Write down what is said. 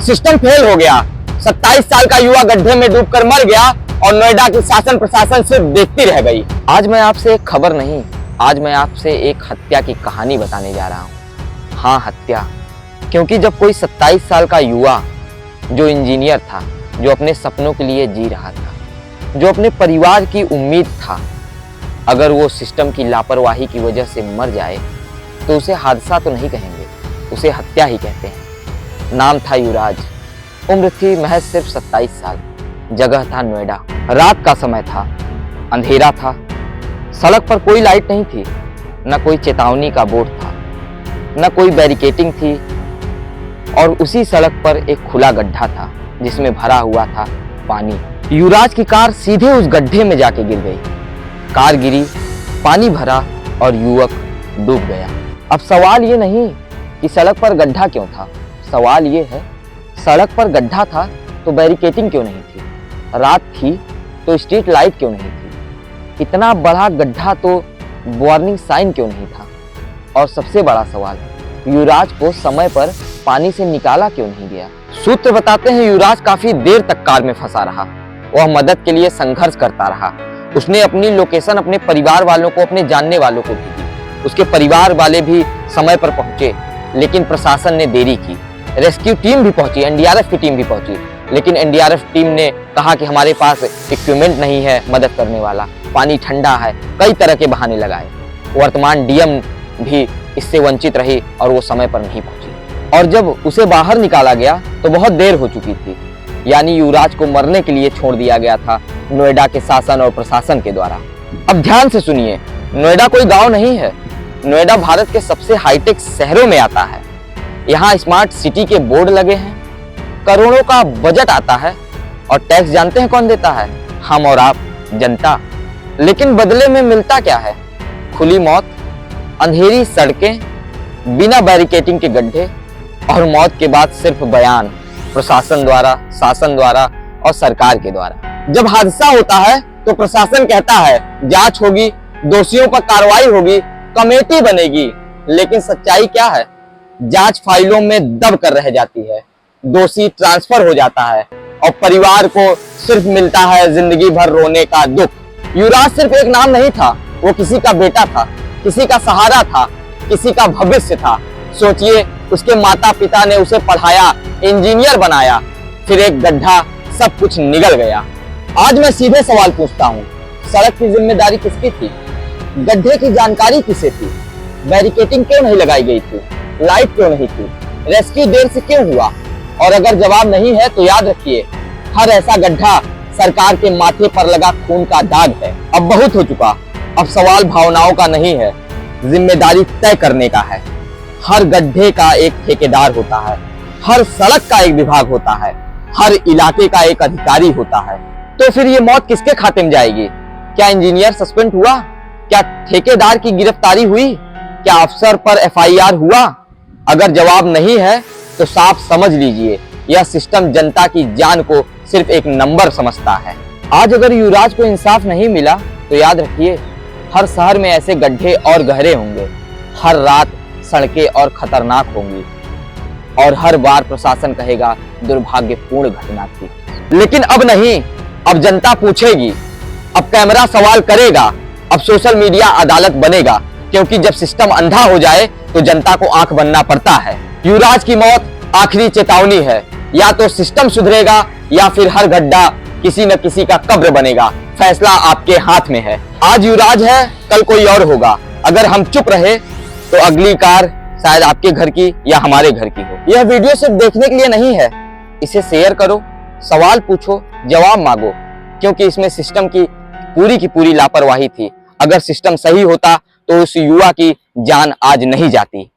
System fail हो गया। 27 साल का युवा गड्ढे में डूबकर मर गया और नोएडा की शासन प्रशासन सिर्फ देखती रह गई। आज मैं आपसे एक खबर नहीं, आज मैं आपसे एक हत्या की कहानी बताने जा रहा हूँ। हाँ, हत्या। क्योंकि जब कोई 27 साल का युवा जो इंजीनियर था, जो अपने सपनों के लिए जी रहा था, जो अपने परिवार की उम्मीद था, अगर वो सिस्टम की लापरवाही की वजह से मर जाए तो उसे हादसा तो नहीं कहेंगे, उसे हत्या ही कहते हैं। नाम था युवराज, उम्र थी महज सिर्फ 27 साल, जगह था नोएडा। रात का समय था, अंधेरा था, सड़क पर कोई लाइट नहीं थी, न कोई चेतावनी का बोर्ड था, न कोई बैरिकेटिंग थी, और उसी सड़क पर एक खुला गड्ढा था जिसमें भरा हुआ था पानी। युवराज की कार सीधे उस गड्ढे में जाके गिर गई। कार गिरी, पानी भरा और युवक डूब गया। अब सवाल ये नहीं कि सड़क पर गड्ढा क्यों था, सवाल ये है सड़क पर गड्ढा था तो बैरिकेटिंग क्यों नहीं थी, रात थी तो स्ट्रीट लाइट क्यों नहीं थी, इतना बड़ा गड्ढा तो वार्निंग साइन क्यों नहीं था, और सबसे बड़ा सवाल युवराज को समय पर पानी से निकाला क्यों नहीं गया। सूत्र बताते हैं युवराज काफी देर तक कार में फंसा रहा। वह मदद के लिए संघर्ष करता रहा। उसने अपनी लोकेशन अपने परिवार वालों को, अपने जानने वालों को भी दी। उसके परिवार वाले भी समय पर पहुंचे, लेकिन प्रशासन ने देरी की। रेस्क्यू टीम भी पहुंची, एनडीआरएफ की टीम भी पहुंची, लेकिन एनडीआरएफ टीम ने कहा कि हमारे पास इक्विपमेंट नहीं है मदद करने वाला, पानी ठंडा है, कई तरह के बहाने लगाए। वर्तमान डीएम भी इससे वंचित रही और वो समय पर नहीं पहुंची। और जब उसे बाहर निकाला गया तो बहुत देर हो चुकी थी, यानी युवराज को मरने के लिए छोड़ दिया गया था नोएडा के शासन और प्रशासन के द्वारा। अब ध्यान से सुनिए, नोएडा कोई गांव नहीं है। नोएडा भारत के सबसे हाईटेक शहरों में आता है। यहाँ स्मार्ट सिटी के बोर्ड लगे हैं, करोड़ों का बजट आता है, और टैक्स जानते हैं कौन देता है? हम और आप, जनता। लेकिन बदले में मिलता क्या है? खुली मौत, अंधेरी सड़कें, बिना बैरिकेटिंग के गड्ढे, और मौत के बाद सिर्फ बयान प्रशासन द्वारा, शासन द्वारा और सरकार के द्वारा। जब हादसा होता है तो प्रशासन कहता है जांच होगी, दोषियों पर कार्रवाई होगी, कमेटी बनेगी, लेकिन सच्चाई क्या है? जांच फाइलों में दब कर रह जाती है, दोषी ट्रांसफर हो जाता है और परिवार को सिर्फ मिलता है जिंदगी भर रोने का दुख। युवराज सिर्फ एक नाम नहीं था, वो किसी का बेटा था, किसी का सहारा था, किसी का भविष्य था। सोचिए, उसके माता पिता ने उसे पढ़ाया, इंजीनियर बनाया, फिर एक गड्ढा, सब कुछ निगल गया। आज मैं सीधे सवाल पूछता हूँ, सड़क की जिम्मेदारी किसकी थी? गड्ढे की जानकारी किसे थी? बैरिकेटिंग क्यों नहीं लगाई गई थी? लाइट क्यों नहीं थी? रेस्क्यू देर से क्यों हुआ? और अगर जवाब नहीं है तो याद रखिए, हर ऐसा गड्ढा सरकार के माथे पर लगा खून का दाग है। अब बहुत हो चुका, अब सवाल भावनाओं का नहीं है, जिम्मेदारी तय करने का है। हर गड्ढे का एक ठेकेदार होता है, हर सड़क का एक विभाग होता है, हर इलाके का एक अधिकारी होता है। तो फिर ये मौत किसके खाते में जाएगी? क्या इंजीनियर सस्पेंड हुआ? क्या ठेकेदार की गिरफ्तारी हुई? क्या अफसर पर एफआईआर हुआ? अगर जवाब नहीं है तो साफ समझ लीजिए, यह सिस्टम जनता की जान को सिर्फ एक नंबर समझता है। आज अगर युवराज को इंसाफ नहीं मिला तो याद रखिए, हर शहर में ऐसे गड्ढे और गहरे होंगे, हर रात सड़कें और खतरनाक होंगी, और हर बार प्रशासन कहेगा दुर्भाग्यपूर्ण घटना थी। लेकिन अब नहीं, अब जनता पूछेगी, अब कैमरा सवाल करेगा, अब सोशल मीडिया अदालत बनेगा, क्योंकि जब सिस्टम अंधा हो जाए तो जनता को आंख बनना पड़ता है। युवराज की मौत आखिरी चेतावनी है, या तो सिस्टम सुधरेगा या फिर हर गड्ढा किसी न किसी का कब्र बनेगा। फैसला आपके हाथ में है। आज युवराज है, कल कोई और होगा। अगर हम चुप रहे तो अगली कार शायद आपके घर की या हमारे घर की हो। यह वीडियो सिर्फ देखने के लिए नहीं है, इसे शेयर करो, सवाल पूछो, जवाब मांगो, क्योंकि इसमें सिस्टम की पूरी लापरवाही थी। अगर सिस्टम सही होता तो उस युवा की जान आज नहीं जाती।